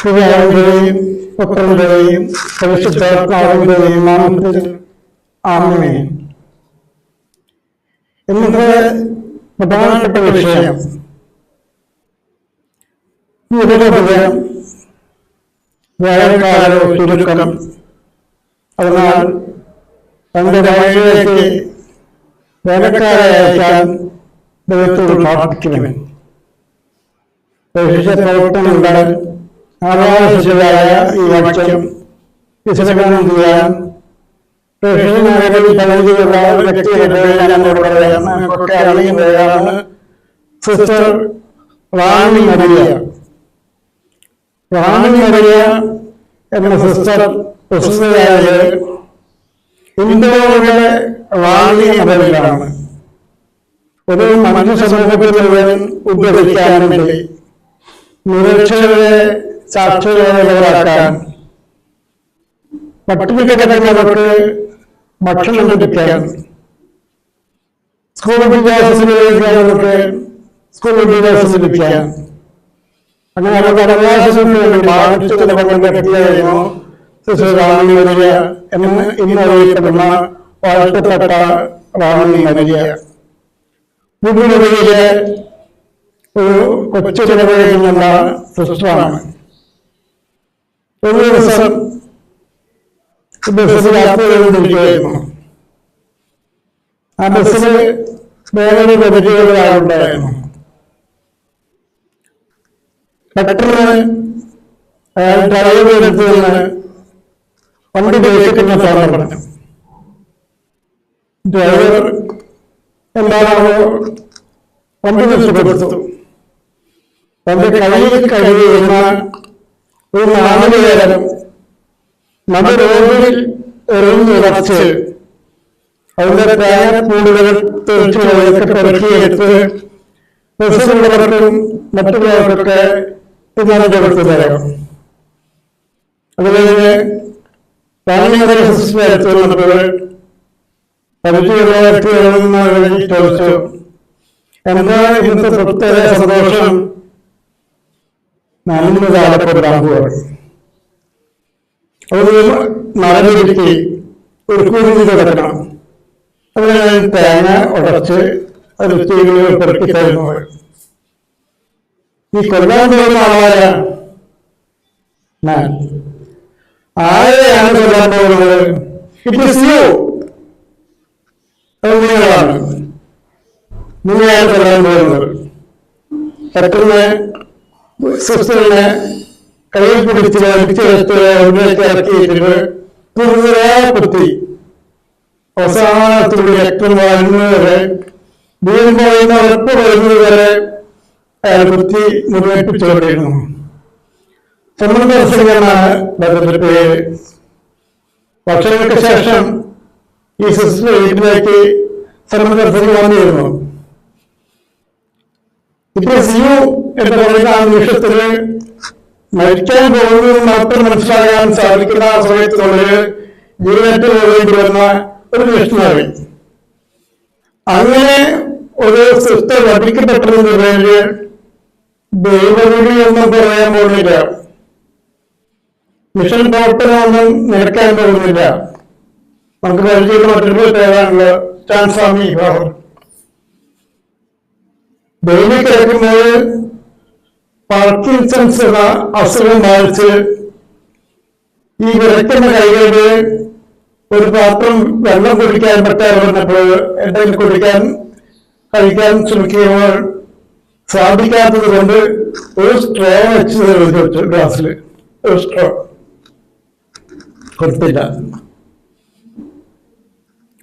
പിതാവിന്റെയും പുത്രന്റെയും പരിശുദ്ധാത്മാവിന്റെയും നാമത്തിൽ ആമേൻ. ഇന്നത്തെ പ്രധാനപ്പെട്ട വിഷയം യുവതയം വേനൽക്കാല ചുരുക്കം. അതിനാൽ തന്റെ വഴിയിലേക്ക് വേനൽക്കാരെ അയക്കാൻ ദൈവത്തോട് പ്രാർത്ഥിക്കുമെൻ. പ്രവർത്തനങ്ങൾ ആവാസയായ ഈ വാക്യം വിശകലനം ചെയ്യാൻ മേഖലയിൽ പകുതിയുള്ള വ്യക്തികളുടെ ഞങ്ങളോട് പറയാം. നമുക്കൊക്കെ അറിയുന്നതാണ് സിസ്റ്റർ റാണി മരിയ. റാണി മരിയ എന്ന സിസ്റ്റർ പ്രസിദ്ധയായത് ഇന്ത്യയുടെ റാണി അവരിലാണ്. ഒരു മനുഷ്യ സമൂഹത്തിൽ മുഴുവൻ ഉദ്ധരിക്കാൻ വേണ്ടി നിരക്ഷരരെ സാക്ഷരരാക്കാൻ, പട്ടിണി കിടക്കുന്നവർക്ക് ഭക്ഷണം ലഭിക്കാൻ, സ്കൂൾ വിദ്യാഭ്യാസത്തിലേക്ക് സ്കൂൾ വിദ്യാഭ്യാസം ലഭിക്കാൻ, അങ്ങനെ അവരുടെ അവകാശങ്ങൾക്ക് വേണ്ടി ബാധിച്ചിടപെടുന്ന വ്യക്തിയായിരുന്നു സിസ്റ്റർ റാണി മരിയ എന്ന് ഇന്നറിയപ്പെടുന്ന വാഴ്ത്തപ്പെട്ട റാണി മരിയ. പുതുവഴിയിലെ ഒരു കൊച്ചിടവകയിലുള്ള സിസ്റ്ററാണ്. ഒരു ദിവസം ബസ്സിൽ യാത്ര ചെയ്തുകൊണ്ടിരിക്കുകയായിരുന്നു. ആ ബസ്സിൽ വേറൊരു പരിചയമുണ്ടായിരുന്നു. പെട്ടെന്ന് അയാൾ ഡ്രൈവർ എടുത്തു നിന്ന് വണ്ടി ബ്രേക്കിക്കുന്ന സൗണ്ട് പറഞ്ഞു. ഡ്രൈവർ എന്താണോ വണ്ടി നഷ്ടപ്പെടുത്തു. തന്റെ കയ്യിൽ കഴിയുന്ന ഒരു 4 നേരം നട റോഡിൽ എറിഞ്ഞുറച്ച് അതിന്റെ തേങ്ങക്കൂടുകൾ തീർച്ചയായൊക്കെ പെറുക്കിയെടുത്ത് ബസ്സിലുള്ളവർക്കും മറ്റുള്ളവർക്കൊക്കെ തിന്നാനപ്പെടുത്തു തരാം. അത് കഴിഞ്ഞ് റാണിമരിയ സിസ്റ്റർ എടുത്തു വന്നപ്പോൾ പരിചയമുള്ള വ്യക്തികളിൽ ചോദിച്ചു, എന്താ ഇന്നത്തെ പ്രത്യേക സന്തോഷം? ഞാനിന്ന് താഴെപ്പെടാൻ പോവാണ്. ഒരു നടന്നിരിക്കെ ഒരു കുരുങ്ങി കിടക്കണം. അതിന് തേങ്ങ ഉടച്ച് അത് തീരുകൾ പെറുക്കി തരുന്നു. ഈ കൊല്ലാൻ പോകുന്ന ആളായ ഞാൻ ആരെയാണ് കൊല്ലാൻ പോകുന്നത്? It is you. അത് നിങ്ങളാണ്. നിങ്ങളെയാണ് കൊല്ലാൻ പോകുന്നത്. പെട്ടെന്ന് സിസ്റ്ററിനെ കയ്യിൽ പിടിച്ച് വലിച്ചെടുത്ത് ഉള്ളിലേക്ക് ഇറക്കിയിട്ട് കുറുകെ കുത്തി അവസാനത്തോട് രക്തം വരുന്നതുവരെ വീഴുമ്പോൾ ഉറപ്പ് വരുന്നത് വരെ അയാൾ കുത്തി മുറിവേൽപ്പിച്ചുകൊണ്ടിരുന്നു. സമർദ്ദർശകനാണ് അദ്ദേഹത്തിന്റെ പേര്. വർഷങ്ങൾക്ക് ശേഷം ഈ സിസ്റ്റർ വീട്ടിലേക്ക് സമർദ്ദർശകൻ വന്നിരുന്നു. ഇപ്പോൾ സിയു എന്ന് പറയുന്ന ആ നിമിഷത്തില് മരിക്കാൻ പോകുന്നത് മാത്രം മനസ്സിലാകാൻ സാധിക്കുന്ന ആ സമയത്തുള്ളിൽ ജീവനത്തിൽ പോകേണ്ടി വന്ന ഒരു മിഷണറി. അങ്ങനെ ഒരു സിസ്റ്റർ വധിക്കപ്പെട്ടതിന്റെ പേര് ദൈവവിളി ഒന്നും പറയാൻ പോകുന്നില്ല, മിഷൻ പ്രവർത്തനമൊന്നും നിരക്കാൻ പോകുന്നില്ല. നമുക്ക് പരിചയമുള്ള മറ്റൊരു പേരാണല്ലോ സ്റ്റാൻസ്വാമി വിഭാഗം. ഡെയിലി കിടക്കുമ്പോൾ പാർക്കിൻസൺസ് എന്ന അസുഖം ബാധിച്ച് ഈ വിറയ്ക്കുന്ന കൈകളില് ഒരു പാത്രം വെള്ളം കുടിക്കാൻ പറ്റാതെ വന്നപ്പോൾ എന്തെങ്കിലും കഴിക്കാൻ ശ്രമിക്കുമ്പോൾ സാധിക്കാത്തത് കൊണ്ട് ഒരു സ്ട്രോ വെച്ച് വെച്ചു ഗ്ലാസ്സിൽ. ഒരു സ്ട്രോ കൊടുത്തില്ല.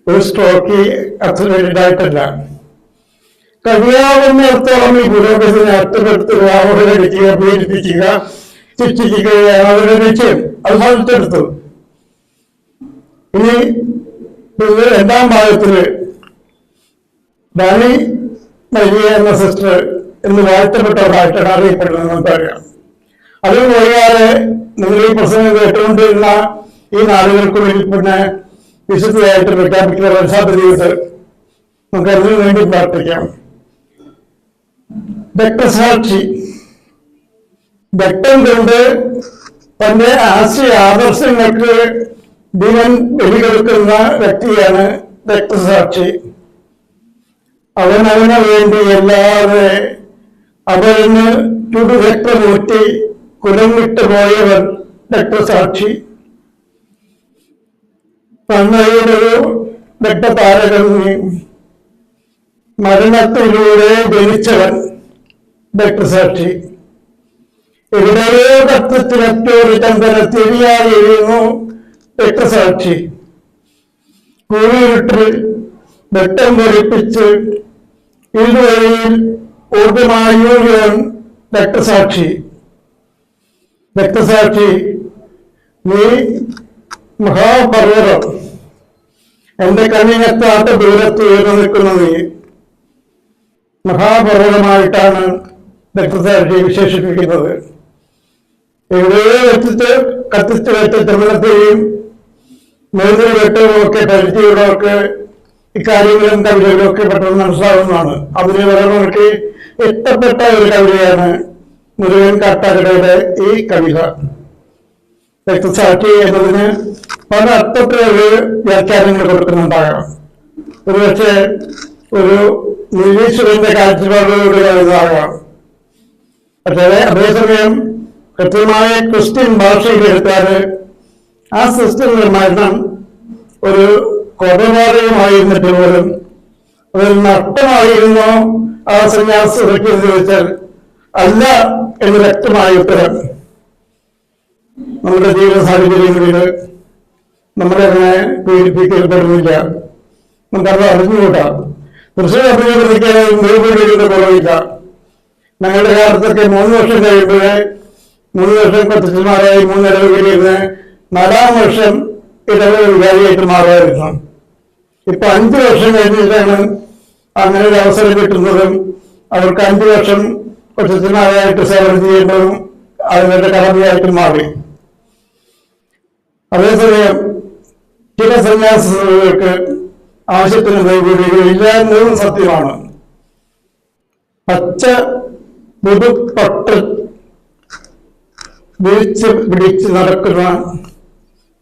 ഒരു സ്ട്രോക്ക് അക്സിഡന്റഡ് ആയിട്ടല്ല. കഴിയാവുന്നിടത്തോളം ഈ പുരോഗതിനെ ഒറ്റപ്പെടുത്തുക, അവഹേളിക്കുക, പീഡിപ്പിക്കുക, ശിക്ഷിക്കുകയാണ് അവരുടെ ലക്ഷ്യം. അത് സാധിച്ചെടുത്തു. ഇനി 2ാം ഭാഗത്തില് റാണി മരിയ എന്ന സിസ്റ്റർ എന്ന് വാഴ്ത്തപ്പെട്ടവരായിട്ടാണ് അറിയപ്പെടുന്നത് നമുക്കറിയാം. അത് വഴിയാതെ നിങ്ങൾ ഈ പ്രസംഗം കേട്ടുകൊണ്ടിരുന്ന ഈ നാളുകൾക്കുള്ളിൽ പിന്നെ വിശുദ്ധയായിട്ട് പ്രഖ്യാപിക്കുന്ന സാധ്യതയുണ്ട്. നമുക്ക് അതിനു വേണ്ടി പ്രാർത്ഥിക്കാം. രക്തസാക്ഷി രക്തം കൊണ്ട് തന്റെ ആശയങ്ങൾക്ക് ജീവൻ ബലികൊടുക്കുന്ന വ്യക്തിയാണ് രക്തസാക്ഷി. അവനവന് വേണ്ടി എല്ലാവരെ അവന് ചുടുരക്തമൂറ്റി കുലം വിട്ടുപോയവൻ രക്തസാക്ഷി. നന്മയുടെയൊരു രക്തതാരകം മരണത്തിലൂടെ ജനിച്ചവൻ രക്തസാക്ഷി. എവിടെയോ രക്തത്തിനൊരു ചന്ദന തിരിയായിരുന്നു രക്തസാക്ഷി. കൂരിരുട്ടിൽ രക്തം പൊലിപ്പിച്ച് ഇരുവഴിയിൽ ഊർജ്ജമായൂരിയൻ രക്തസാക്ഷി. രക്തസാക്ഷി, നീ മഹാപർവ്വതം, എന്റെ കണ്ണിനെത്താത്ത ദൂരത്ത് ഉയർന്നു നിൽക്കുന്ന നീ മഹാപർവ്വതമായിട്ടാണ് രക്തസാക്ഷി വിശേഷിപ്പിക്കുന്നത്. എവിടെയോ വെച്ചിട്ട് കത്തിച്ചു വെച്ച ചമനത്തെയും മേതിൽ വെട്ടവും ഒക്കെ പരിചയമുള്ളവർക്ക് ഇക്കാര്യങ്ങളും കവിതകളും ഒക്കെ പെട്ടെന്ന് മനസ്സിലാവുന്നതാണ്. അതിന് പറയുന്നവർക്ക് ഇഷ്ടപ്പെട്ട ഒരു കവിതയാണ് മുരുകൻ കാട്ടാക്കടയുടെ ഈ കവിത. രക്തസാക്ഷി എന്നതിന് പല അർത്ഥത്തിലൊരു വ്യാഖ്യാനങ്ങൾ കൊടുക്കുന്നുണ്ടാകാം. ഒരുപക്ഷെ ഒരു നിരീശ്വരന്റെ കാഴ്ചപ്പാടുകളുടെ കവിതയാകാം. പക്ഷേ അതേസമയം കൃത്യമായ ക്രിസ്ത്യൻ ഭാഷയിൽ എടുത്താൽ ആ സിസ്റ്റം നിർമ്മാണം ഒരു കൊലപാതകമായിരുന്നിട്ട് പോലും അതിൽ നഷ്ടമായിരുന്നോ ആ സന്യാസത്തിൽ ചോദിച്ചാൽ അല്ല എന്ന് വ്യക്തമായ ഉത്തരം. നമ്മുടെ ജീവിത സാഹചര്യങ്ങളിൽ നമ്മളെ അങ്ങനെ പീഡിപ്പിക്കപ്പെടുന്നില്ല, നമുക്കത് അറിഞ്ഞുകൂടാ. തൃശ്ശൂർ അഭിനയിക്കാൻ കുറവില്ല. ഞങ്ങളുടെ കാലത്തൊക്കെ 3 വർഷം കഴിയുമ്പോഴേ 3 വർഷം കൊച്ചന്മാരായി 3 ഇടവകളിരുന്ന് 4-ാം വർഷം ഇടവക വികാരിയായിട്ട് മാറുമായിരുന്നു. ഇപ്പൊ 5 വർഷം കഴിഞ്ഞിട്ടാണ് അങ്ങനെ ഒരു അവസരം കിട്ടുന്നതും അവർക്ക് 5 വർഷം കൊച്ചന്മാരായിട്ട് സേവനം ചെയ്യേണ്ടതും അതിന്റെ കടമയായിട്ട് മാറി. അതേസമയം ചില സന്യാസികൾക്ക് ആവശ്യത്തിന് വൈകൂടിയില്ല എന്നതും സത്യമാണ്. പച്ച പുതുപട്ട് വിളിച്ച് പിടിച്ച് നടക്കുന്ന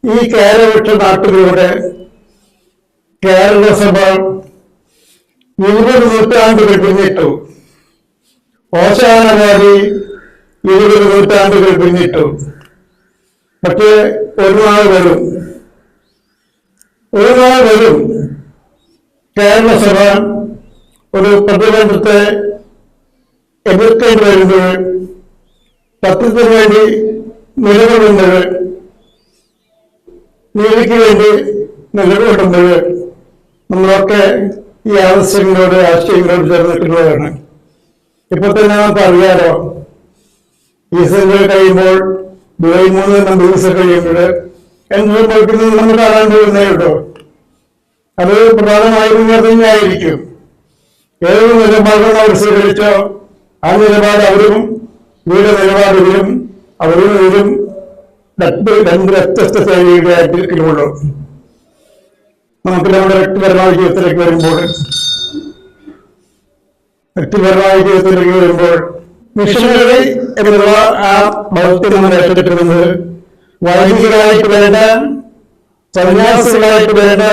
ഈ കേരള നാട്ടിലൂടെ കേരളസഭ 20 നൂറ്റാണ്ടുകൾ പിന്നിട്ടു. ഓശാനവാദി 20 നൂറ്റാണ്ടുകൾ പിന്നിട്ടു. പക്ഷേ ഒരു നാൾ വരും കേരളസഭ ഒരു പ്രതിബന്ധത്തെ എതിർക്കേണ്ടി വരുമ്പോൾ, സത്യത്തിന് വേണ്ടി നിലകൊള്ളുമ്പോൾ, നീതിക്ക് വേണ്ടി നിലകൊള്ളുമ്പോൾ നമ്മളൊക്കെ ഈ ആവശ്യങ്ങളോട് ആശയങ്ങളോട് ചേർന്നിട്ടുള്ളതാണ്. ഇപ്പൊ തന്നെ നമുക്ക് അറിയാലോ, ഈ സെന്റർ കഴിയുമ്പോൾ ജൂലൈ 3 ദിവസം കഴിയുമ്പോൾ എന്ത് സംഭവിക്കുന്നത് നമ്മൾ കാണാൻ പോകുന്നേ കേട്ടോ. അത് പ്രധാനമായും തന്നെയായിരിക്കും. ഏതൊരു നിലപാടാണ് അവർ സ്വീകരിച്ചോ ആ നിലപാട് അവരും ഇവരുടെ നിലപാട് അവരും 2 വ്യത്യസ്ത ശൈലിയുടെ ആയിരിക്കുള്ളൂ. നമുക്ക് നമ്മുടെ വ്യക്തിപരമായ ജീവിതത്തിലേക്ക് വരുമ്പോൾ മിഷനറി എന്നുള്ള ആ ദൗത്യം നമ്മൾ ഏറ്റെടുക്കുന്നത് വൈദികരായിട്ട് വേണ്ട, സന്യാസികളായിട്ട് വേണ്ട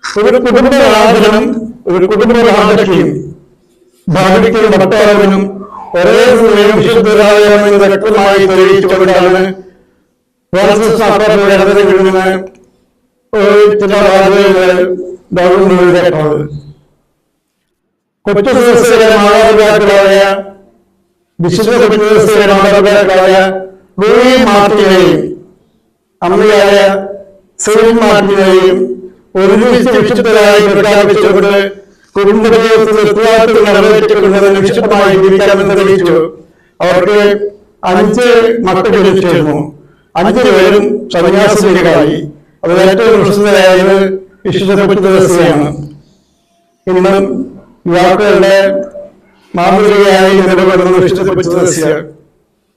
ഒരു കുടുംബനാഥനും ഒരു കുടുംബനാഥയ്ക്കും ഭാവിക്കും ഭർത്താവിനും ഒരേ സമയം വിശുദ്ധരായമെന്ന് വ്യക്തമായി തെളിയിച്ചുകൊണ്ടാണ് ഫ്രാൻസിസ് മാർപ്പാപ്പയുടെ ഇടപെടലിൽ നിന്ന് ചില വാർത്തകൾ ഡൗൺലോഡ് കൊച്ചു ദിവസത്തിലെ മാതാപിതാക്കളായ വിശുദ്ധ കൊച്ചു ദിവസത്തിലെ മാതാപിതാക്കളായ ലൂയി മാർട്ടിനെയും അമ്മയായ സെയിന്റ് മാർട്ടിനെയും ഒരുമിച്ച് വിശുദ്ധരായി പ്രഖ്യാപിച്ചുകൊണ്ട് കുടുംബജീവിതത്തിൽ ഉത്തരവാദിത്വം നിറവേറ്റിക്കൊണ്ടതിന് വിശുദ്ധമായി ജീവിക്കാമെന്ന് തെളിയിച്ചു. അവർക്ക് 5 മക്കൾ ജനിച്ചിരുന്നു. 5 പേരും സന്യാസികളായി. അതിൽ ഏറ്റവും പ്രസിദ്ധരായത് വിശുദ്ധ കൊച്ചു ദിവസമാണ്. ഇന്നും യുവാക്കളുടെ മാതൃകയായി നിലകൊള്ളുന്ന വിശുദ്ധ കൊച്ചു ദിവസയാണ്.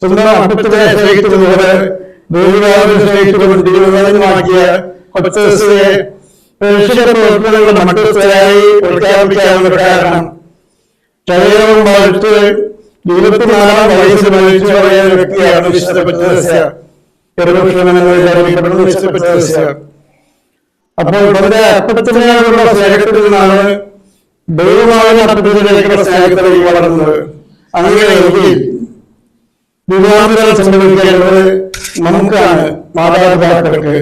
സ്വന്തം അപ്പത്തിനെ സ്നേഹിക്കുന്നതുപോലെ ദൈവവാദം സ്നേഹിച്ചുകൊണ്ട് ജീവനമാക്കിയ കൊച്ചു ദിവസയെ പ്രവർത്തനങ്ങളുടെ മധ്യസ്ഥയായി പ്രഖ്യാപിക്കാവുന്ന കാരണം ശരീരവും വളർത്ത് 24-ാം വയസ്സിൽ മരിച്ചു പറയുന്ന വ്യക്തിയാണ് വിശുദ്ധ പത്രോസ്. എന്ന് വിചാരിക്കപ്പെടുന്ന വിശുദ്ധ പത്രോസ്. അപ്പോൾ വളരെ അപ്പത്തിനോടുള്ള സ്നേഹത്തിൽ നിന്നാണ് ദൈവമായ അപ്പത്തിലേക്കുള്ള സ്നേഹത്തിലേക്ക് വളർന്നത്. അങ്ങനെയെങ്കിൽ വിവാഹങ്ങൾ സംഭവിക്കേണ്ടത് നമുക്കാണ്, മാതാപിതാക്കൾക്ക്.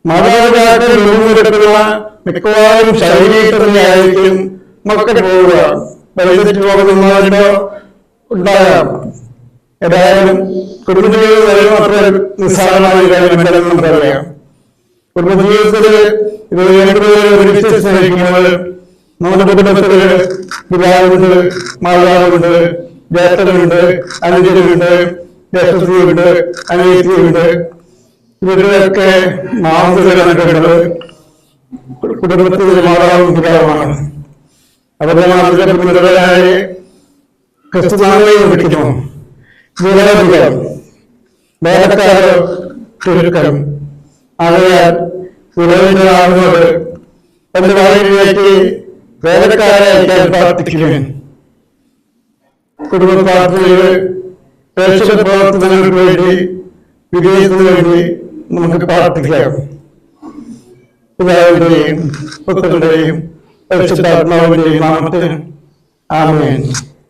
മാതാപിതാക്കൾ രൂപമെടുക്കുന്ന മിക്കവാറും ശൈലിയിൽ തന്നെയായിരിക്കും മക്കൾ പോവുക. വൈദ്യുതി പോകുന്നവരുടെ ഉണ്ടാകാം. ഏതായാലും കുടുംബജീവിതം അത്ര നിസ്സാരമായ കാര്യമല്ലെന്ന് നമുക്കറിയാം. കുടുംബജീവിതത്തിൽ ഇത് ഒരുമിച്ച് സ്നേഹിക്കുന്നത് നമ്മുടെ കുടുംബത്തില് പിതാവുണ്ട്, മാതാവുണ്ട്, ജ്യേഷ്ഠനുണ്ട്, അനുജനുണ്ട്, ജ്യേഷ്ഠത്തിയുണ്ട്, അനിയത്തിയുണ്ട്. ഇവരുടെയൊക്കെ മാതൃകകളുണ്ട്. കുടുംബത്തിൽ മാതാവും പിതാവുമാണ്. അവരുടെ മാതൃകയായി ക്രിസ്തുനാമയെ വിളിക്കുന്നു. വിരോധികൾ, വേലക്കാരോ ചുരുക്കം. ആകയാൽ വിരോധികളാകുന്നത് തന്റെ വായിലേക്ക് വേലക്കാരെ അയക്കാൻ പ്രാർത്ഥിക്കുവാൻ. കുടുംബ പ്രാർത്ഥനയിൽ പ്രേക്ഷിത പ്രവർത്തനങ്ങൾക്ക് വേണ്ടി, വിജയത്തിന് വേണ്ടി നമുക്ക് പ്രാർത്ഥിക്കാം. പിതാവിന്റെയും പുത്രന്റെയും പരിശുദ്ധാത്മാവിന്റെയും നാമത്തിൽ ആമേൻ.